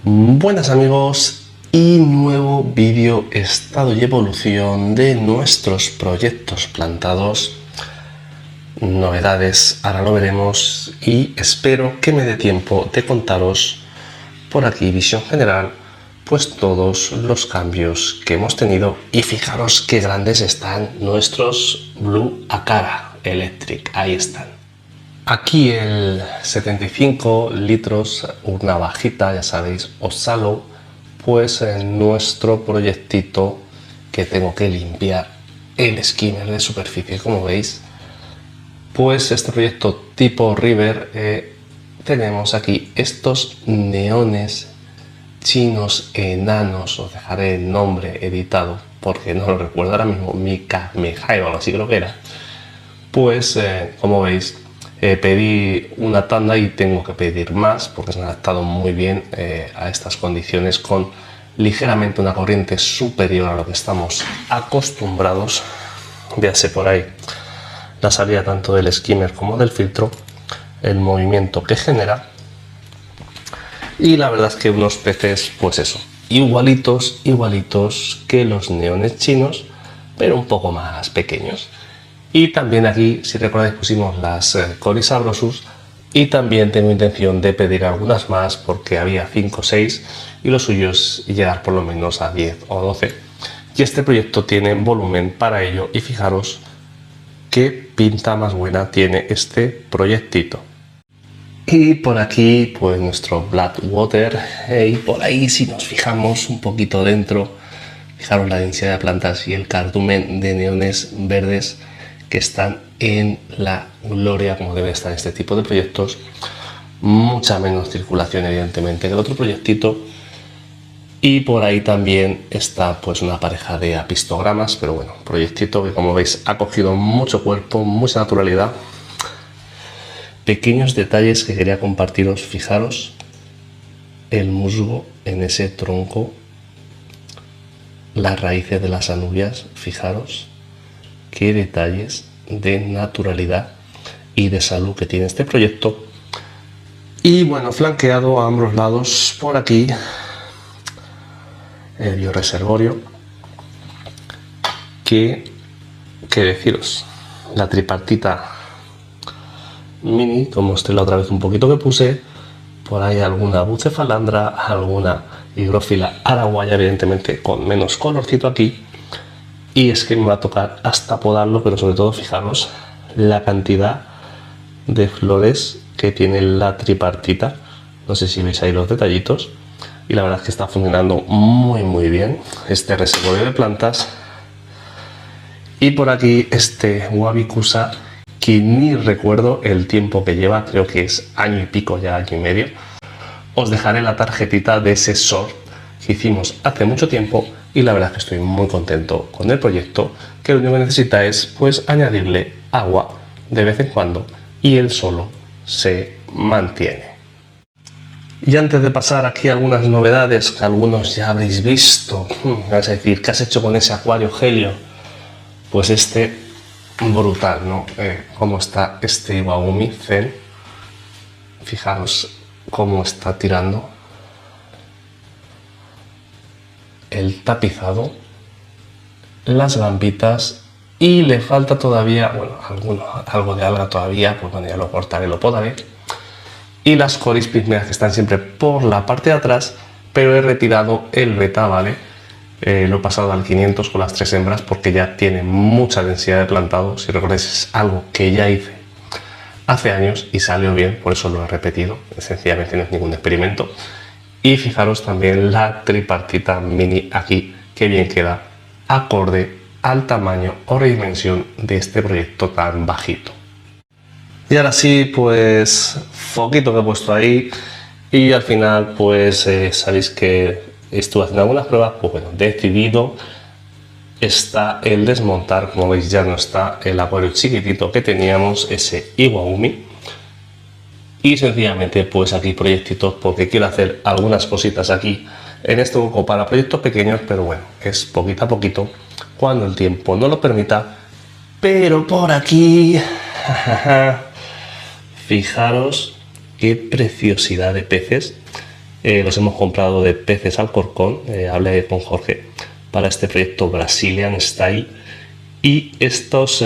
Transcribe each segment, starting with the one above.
Buenas amigos y nuevo vídeo estado y evolución de nuestros proyectos plantados, novedades, ahora lo veremos y espero que me dé tiempo de contaros por aquí visión general pues todos los cambios que hemos tenido y fijaros qué grandes están nuestros Blue Acara Electric, ahí están. Aquí el 75 litros, urna bajita, ya sabéis, Osalo, pues en nuestro proyectito que tengo que limpiar el skimmer de superficie, como veis, pues este proyecto tipo River, tenemos aquí estos neones chinos enanos, os dejaré el nombre editado porque no lo recuerdo ahora mismo, Mika Mejai o algo así creo que era, pues como veis, pedí una tanda y tengo que pedir más porque se han adaptado muy bien a estas condiciones con ligeramente una corriente superior a lo que estamos acostumbrados. Véase por ahí la salida tanto del skimmer como del filtro, el movimiento que genera y la verdad es que unos peces pues eso, igualitos que los neones chinos pero un poco más pequeños. Y también aquí, si recordáis, pusimos las Coris abrosus y también tengo intención de pedir algunas más porque había 5 o 6 y lo suyo es llegar por lo menos a 10 o 12. Y este proyecto tiene volumen para ello y fijaros qué pinta más buena tiene este proyectito. Y por aquí pues nuestro Blackwater, y por ahí si nos fijamos un poquito dentro, fijaros la densidad de plantas y el cardumen de neones verdes que están en la gloria como debe estar este tipo de proyectos. Mucha menos circulación evidentemente que el otro proyectito y por ahí también está pues una pareja de apistogramas, pero bueno, proyectito que como veis ha cogido mucho cuerpo, mucha naturalidad. Pequeños detalles que quería compartiros, fijaros el musgo en ese tronco, las raíces de las anubias, fijaros qué detalles de naturalidad y de salud que tiene este proyecto. Y bueno, flanqueado a ambos lados por aquí el bioreservorio, que deciros, la tripartita mini, como este la otra vez un poquito que puse, por ahí alguna bucefalandra, alguna higrófila araguaya, evidentemente con menos colorcito aquí. Y es que me va a tocar hasta podarlo, pero sobre todo fijaros la cantidad de flores que tiene la tripartita. No sé si veis ahí los detallitos. Y la verdad es que está funcionando muy bien este reservorio de plantas. Y por aquí este Wabicusa, que ni recuerdo el tiempo que lleva, creo que es año y pico ya, año y medio. Os dejaré la tarjetita de ese sort que hicimos hace mucho tiempo y la verdad es que estoy muy contento con el proyecto, que lo único que necesita es pues añadirle agua de vez en cuando y él solo se mantiene. Y antes de pasar aquí algunas novedades que algunos ya habréis visto, vas a decir, ¿qué has hecho con ese acuario Helio? Pues este brutal, ¿no? Cómo está este Iwagumi Zen, fijaros cómo está tirando el tapizado, las gambitas y le falta todavía, bueno, algo de alga todavía, pues bueno, ya lo cortaré, lo podaré. Y las Coris pigmeas que están siempre por la parte de atrás, pero he retirado el beta, ¿vale? Lo he pasado al 500 con las 3 hembras porque ya tiene mucha densidad de plantado. Si recordáis, es algo que ya hice hace años y salió bien, por eso lo he repetido, sencillamente no es ningún experimento. Y fijaros también la tripartita mini aquí, que bien queda, acorde al tamaño o redimensión de este proyecto tan bajito. Y ahora sí, pues foquito que he puesto ahí y al final pues sabéis que estuve haciendo algunas pruebas, pues bueno, decidido está el desmontar. Como veis ya no está el acuario chiquitito que teníamos, ese Iwagumi. Y sencillamente pues aquí proyectitos porque quiero hacer algunas cositas aquí en este hueco para proyectos pequeños, pero bueno, es poquito a poquito cuando el tiempo no lo permita. Pero por aquí fijaros qué preciosidad de peces Los hemos comprado de peces Alcorcón, hablé con Jorge para este proyecto Brazilian Style, y estos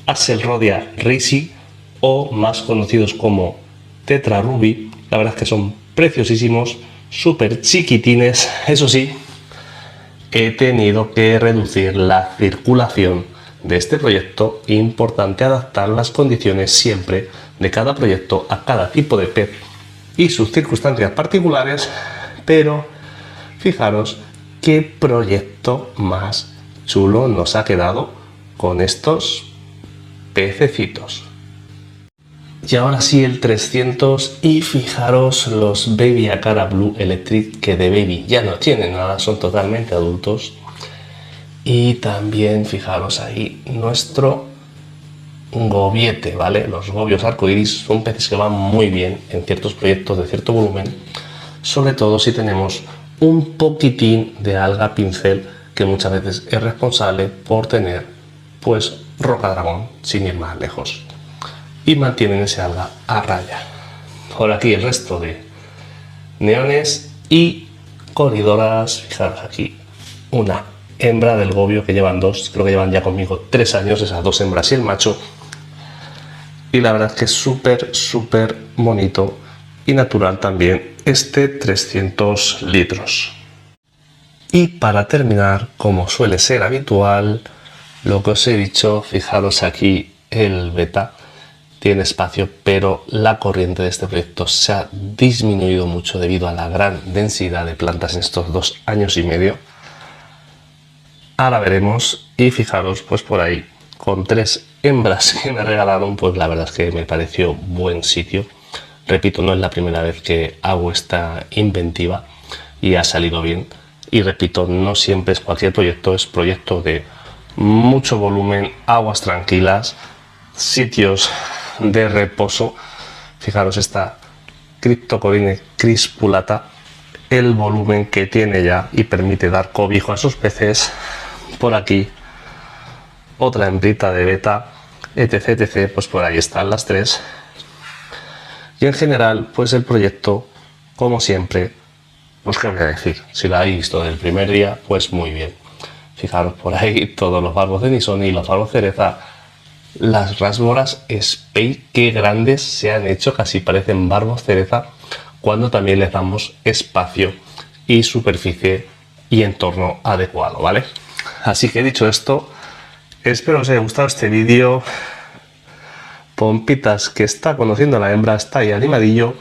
Hasselrodia Risi, o más conocidos como Tetra Ruby, la verdad es que son preciosísimos, súper chiquitines. Eso sí, he tenido que reducir la circulación de este proyecto. Importante adaptar las condiciones siempre de cada proyecto a cada tipo de pez y sus circunstancias particulares, pero fijaros qué proyecto más chulo nos ha quedado con estos pececitos. Y ahora sí, el 300, y fijaros los Baby Acara Blue Electric, que de baby ya no tienen nada, son totalmente adultos. Y también fijaros ahí nuestro gobiete, ¿vale? Los gobios arcoiris son peces que van muy bien en ciertos proyectos de cierto volumen, sobre todo si tenemos un poquitín de alga pincel, que muchas veces es responsable por tener pues roca dragón, sin ir más lejos, y mantienen ese alga a raya. Por aquí el resto de neones y coridoras. Fijaros aquí una hembra del gobio, que llevan dos, creo que llevan ya conmigo 3 años, esas dos hembras y el macho, y la verdad es que es súper bonito y natural también este 300 litros. Y para terminar, como suele ser habitual, lo que os he dicho, fijaros aquí el beta tiene espacio, pero la corriente de este proyecto se ha disminuido mucho debido a la gran densidad de plantas en estos 2 años y medio. Ahora veremos, y fijaros pues por ahí con 3 hembras que me regalaron, pues la verdad es que me pareció buen sitio. Repito, no es la primera vez que hago esta inventiva y ha salido bien. Y repito, no siempre es cualquier proyecto, es proyecto de mucho volumen, aguas tranquilas, sitios de reposo. Fijaros esta Cryptocoryne crispulata, el volumen que tiene ya y permite dar cobijo a esos peces. Por aquí otra hembrita de beta, etc, pues por ahí están las 3. Y en general, pues el proyecto, como siempre, pues qué voy a decir, si lo habéis visto del primer día, pues muy bien. Fijaros por ahí todos los barbos de Nisoni y los barbos cereza, las rasboras Spey, qué grandes se han hecho, casi parecen barbos cereza, cuando también les damos espacio y superficie y entorno adecuado, ¿vale? Así que dicho esto, espero os haya gustado este vídeo. Pompitas, que está conociendo a la hembra, está ahí animadillo.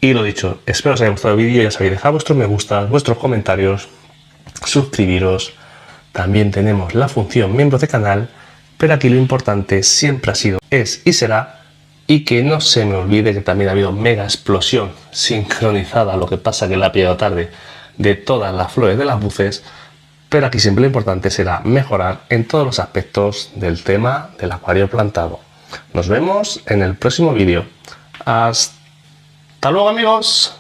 Y lo dicho, espero os haya gustado el vídeo. Ya sabéis, dejad vuestros me gusta, vuestros comentarios, suscribiros. También tenemos la función miembros de canal, pero aquí lo importante siempre ha sido, es y será, y que no se me olvide que también ha habido mega explosión sincronizada, lo que pasa que la ha pillado tarde, de todas las flores de las buces. Pero aquí siempre lo importante será mejorar en todos los aspectos del tema del acuario plantado. Nos vemos en el próximo vídeo. Hasta luego, amigos.